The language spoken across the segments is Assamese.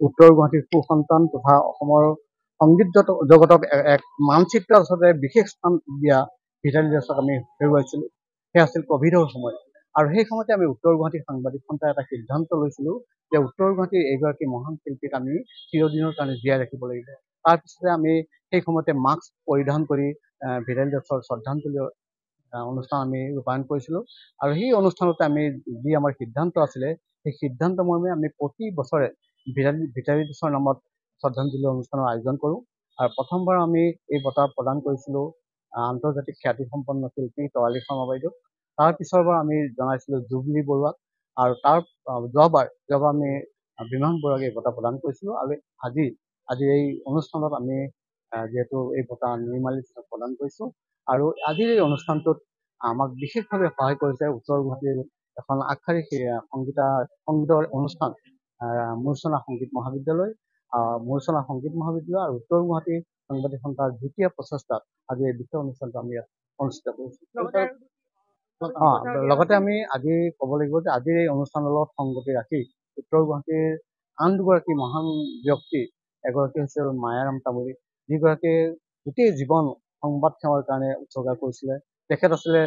উত্তৰ গুৱাহাটীৰ সুসন্তান তথা অসমৰ সংগীত জগতক এক মানচিত্ৰ আচলতে বিশেষ স্থান দিয়া ভিতালী দাসক আমি হেৰুৱাইছিলোঁ। সেয়া আছিল ক'ভিডৰ সময়। আৰু সেই সময়তে আমি উত্তৰ গুৱাহাটীৰ সাংবাদিক সন্থাই এটা সিদ্ধান্ত লৈছিলোঁ যে উত্তৰ গুৱাহাটীৰ এইগৰাকী মহান শিল্পীক আমি চিৰদিনৰ কাৰণে জীয়াই ৰাখিব লাগিব। তাৰপিছতে আমি সেই সময়তে মাস্ক পৰিধান কৰি ভিতালী দাসৰ শ্ৰদ্ধাঞ্জলি অনুষ্ঠান আমি ৰূপায়ণ কৰিছিলোঁ। আৰু সেই অনুষ্ঠানতে আমি যি আমাৰ সিদ্ধান্ত আছিলে, সেই সিদ্ধান্ত মৰ্মে আমি প্ৰতি বছৰে ভিতালী দাসৰ নামত শ্ৰদ্ধাঞ্জলি অনুষ্ঠানৰ আয়োজন কৰোঁ। আৰু প্ৰথমবাৰ আমি এই বঁটা প্ৰদান কৰিছিলোঁ আন্তৰ্জাতিক খ্যাতিসম্পন্ন শিল্পী তৰালী শৰ্মা বাইদেউক। তাৰ পিছৰবাৰ আমি জনাইছিলোঁ জুবলি বৰুৱাক। আৰু তাৰ যোৱাবাৰ আমি বিমান বৰুৱাক এই বঁটা প্ৰদান কৰিছিলোঁ। আৰু আজি এই অনুষ্ঠানত আমি যিহেতু এই বঁটা নিৰ্মালী প্ৰদান কৰিছোঁ। আৰু আজিৰ এই অনুষ্ঠানটোত আমাক বিশেষভাৱে সহায় কৰিছে উত্তৰ গুৱাহাটীৰ এখন আগশাৰীৰ সংগীতৰ অনুষ্ঠান মূৰ্ছনা সংগীত মহাবিদ্যালয় আৰু উত্তৰ গুৱাহাটী সাংবাদিক সন্থাৰ যুটীয়া প্ৰচেষ্টাত আজি এই বিশেষ অনুষ্ঠানটো আমি ইয়াত অনুষ্ঠিত কৰিছোঁ। লগতে আমি আজি ক'ব লাগিব যে আজিৰ এই অনুষ্ঠানৰ লগত সংগতি ৰাখি উত্তৰ গুৱাহাটীৰ আন দুগৰাকী মহান ব্যক্তি, এগৰাকী হৈছিল মায়াৰাম তামুলী, যিগৰাকীয়ে গোটেই জীৱন সংবাদ সেৱাৰ কাৰণে উৎসৰ্গা কৰিছিলে। তেখেত আছিলে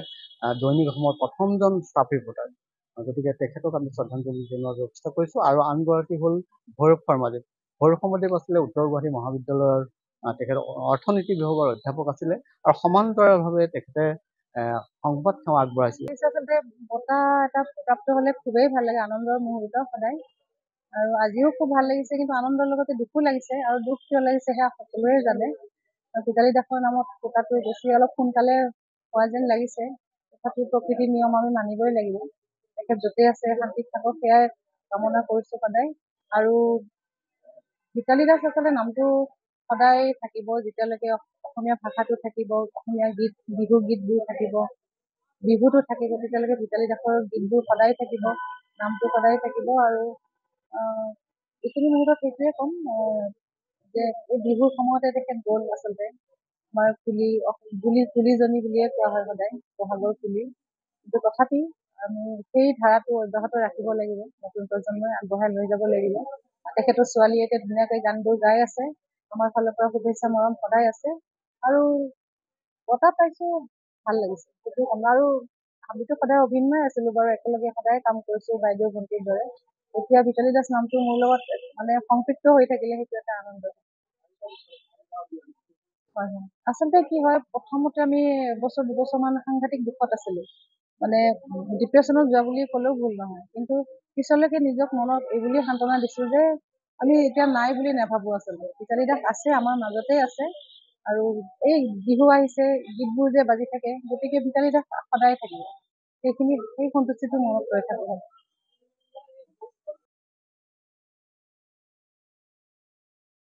দৈনিক অসমৰ প্ৰথমজন ষ্টাফ ৰিপৰ্টাৰ। গতিকে তেখেতক আমি শ্ৰদ্ধাঞ্জলি জনোৱাৰ ব্যৱস্থা কৰিছোঁ। আৰু আনগৰাকী হ'ল ভৈৰৱ শৰ্মাদেৱ। ভৈৰৱ শৰ্মাদেৱ আছিলে উত্তৰ গুৱাহাটী মহাবিদ্যালয়ৰ তেখেত অৰ্থনীতি বিভাগৰ অধ্যাপক আছিলে আৰু সমান্তৰালভাৱে তেখেতে সংবাদ সেৱা আগবঢ়াইছিলে। আচলতে বঁটা এটা প্ৰাপ্ত হ'লে খুবেই ভাল লাগে, আনন্দৰ মুহূৰ্ত সদায়। আৰু আজিও খুব ভাল লাগিছে, কিন্তু আনন্দৰ লগতে দুখো লাগিছে। আৰু দুখ কিয় লাগিছে সেয়া সকলোৱে জানে। ভিতালী দাসৰ নামত বঁটাটো বেছি অলপ সোনকালে হোৱা যেন লাগিছে। তথাপিও প্ৰকৃতিৰ নিয়ম আমি মানিবই লাগিব। তেখেত য'তে আছে শান্তিত থাকক, সেয়াই কামনা কৰিছোঁ সদায়। আৰু ভিতালী দাস আচলতে নামটো সদায় থাকিব, যেতিয়ালৈকে অসমীয়া ভাষাটো থাকিব, অসমীয়া গীত বিহু গীতবোৰ থাকিব, বিহুটো থাকিব, তেতিয়ালৈকে ভিতালী দাসৰ গীতবোৰ সদায় থাকিব, নামটো সদায় থাকিব। আৰু এইখিনি মুহূৰ্তত সেইটোৱে ক'ম যে এই বিহুৰ সময়তে তেখেত গ'ল। আচলতে আমাৰ কুলিজনী বুলিয়ে কোৱা হয় সদায়, বহাগৰ কুলি। কিন্তু তথাপি আমি সেই ধাৰাটো অব্যাহত ৰাখিব লাগিব, নতুন প্ৰজন্মই আগবঢ়াই লৈ যাব লাগিব। তেখেতৰ ছোৱালীয়ে এতিয়া ধুনীয়াকৈ গানবোৰ গাই আছে। আমাৰ ফালৰ পৰা শুভেচ্ছা মৰম সদায় আছে। আৰু বঁটা পাইছোঁ, ভাল লাগিছে সেইটো ক'ম। আৰু আমিতো সদায় অভিন্নই আছিলোঁ বাৰু, একেলগে সদায় কাম কৰিছোঁ বাইদেউ ভণ্টিৰ দৰে। এতিয়া ভিতালী দাস নামটো মোৰ লগত মানে সংপৃক্ত হৈ থাকিলে সেইটো এটা আনন্দ। হয় হয়, আচলতে কি হয়, প্ৰথমতে আমি দুবছৰমান সাংঘাতিক দুখত আছিলোঁ, মানে ডিপ্ৰেশ্যনত যোৱা বুলি ক'লেও ভুল নহয়। কিন্তু পিছলৈকে নিজক মনত এই বুলি সান্তনা দিছোঁ যে আমি এতিয়া নাই বুলি নাভাবোঁ। আচলতে ভিতালী দাস আছে, আমাৰ মাজতে আছে। আৰু এই বিহু আহিছে, গীতবোৰ যে বাজি থাকে, গতিকে ভিতালী দাস সদায় থাকিব। সেই সন্তুষ্টিটো মনত ৰৈ থাকে।